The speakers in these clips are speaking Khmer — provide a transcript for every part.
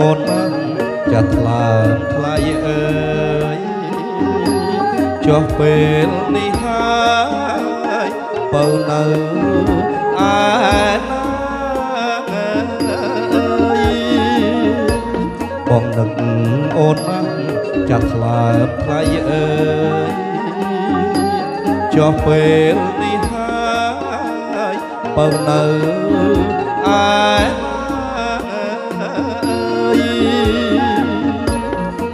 អូនបានចាត់ថ្លើមថ្លៃអើយចុះពេលនេះហើយបើនៅឯណាបងនឹកអូនបានចាត់ថ្លើមថ្លៃអើយចុះពេលនេះហើយបើនៅឯ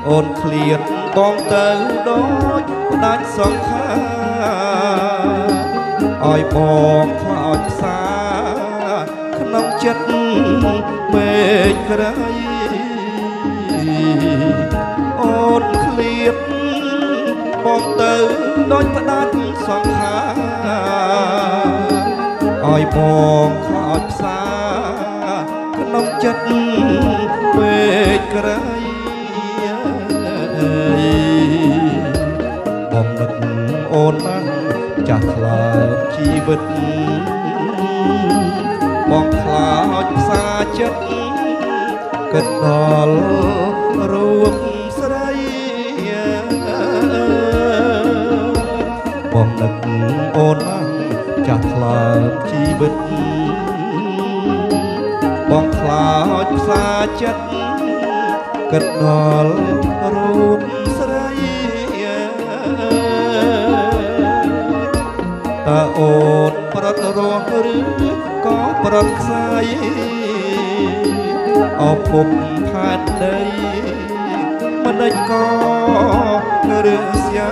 អូនឃ្លាតបងទៅដូចផ្ដាច់សង្ខារឲ្យបងខ្លោចផ្សាក្នុងចិត្តពេកក្រៃអូនឃ្លាតបងទៅដូចផ្ដាច់សង្ខារឲ្យបងខ្លោចផ្សាក្នុងចិត្តពេកក្រៃបងនឹកអូនបានចាស់ថ្លើមជីវិតបងខ្លោចផ្សាចិត្តគិតដល់រូបស្រីបងនឹកអូនបានចាស់ថ្លើមជីវិតបងខ្លោចផ្សាចិត្តគិតដល់រូបស្រីតើអូនប្រត់រស់ឬក៏ប្រត់ខ្សែអភពផែនដីមិនដេចក៏ឬស្យា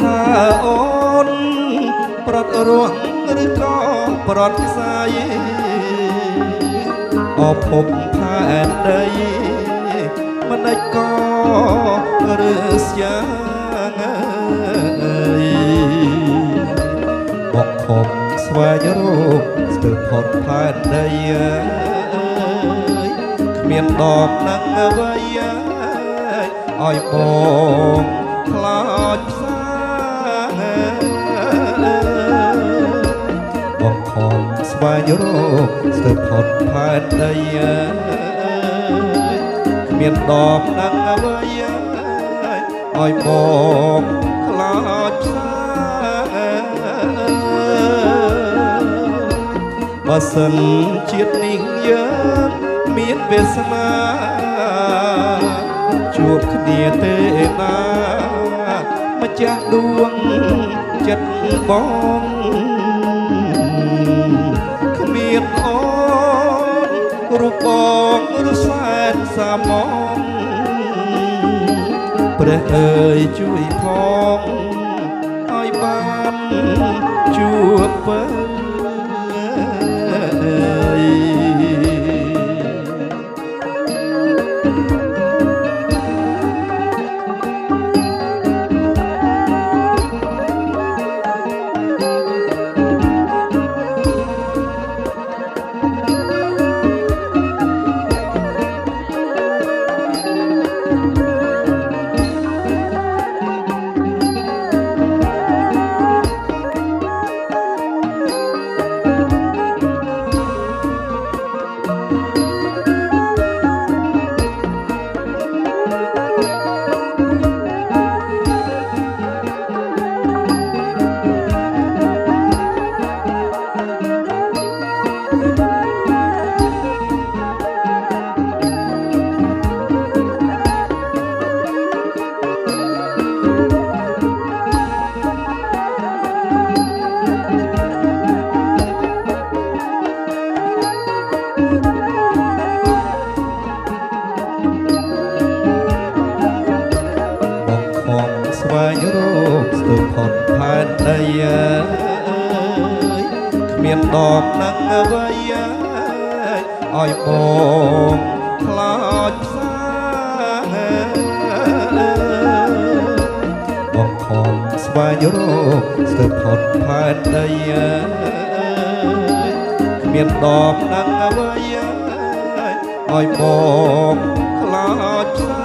តើអូនប្រត់រស់ឬក៏ប្រត់ខ្សែអភពផែនដីមិនដេចក៏ឬស្យាបងខំស្វែងរកស្ទើរផុតផែនដីគ្មានដបនឹងអ្វីឲ្យបងខ្លោចផ្សាបងខំស្វែងរកស្ទើរផុតផែនដីគ្មានដបនឹងអ្វីឲ្យបងខ្លោចផ្សាបើសិនជាតិនេះយើងមានវាសនាជួបគ្នាទេណាម្ចាស់ដួងចិត្តបងគ្មានអូនរូបបងរសែនសាមងព្រះអើយជួយផងឲ្យបានជួបបើស្វែងរកស្ទើរផុតផែនដីគ្មានដបនឹងអ្វីឲ្យបងខ្លោចផ្សាបងខំស្វែងរកស្ទើរផុតផែនដីគ្មានដបនឹងអ្វីឲ្យបងខ្លោចផ្សា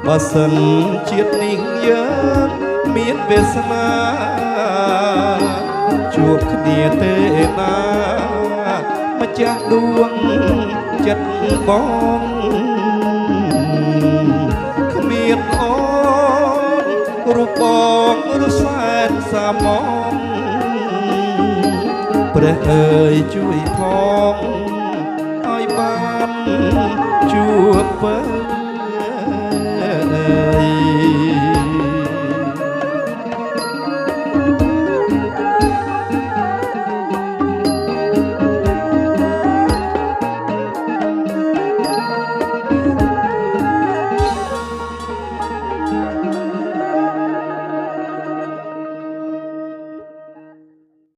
បើសិនជាតិនេះយើងមានវាសនាជួ ជួបគ្នាទេណាម្ចាស់ដួងចិត្តបងគ្មានអូនរូបបងរសែនសាមងព្រះអើយជួយផងឲ្យបានជួបពើ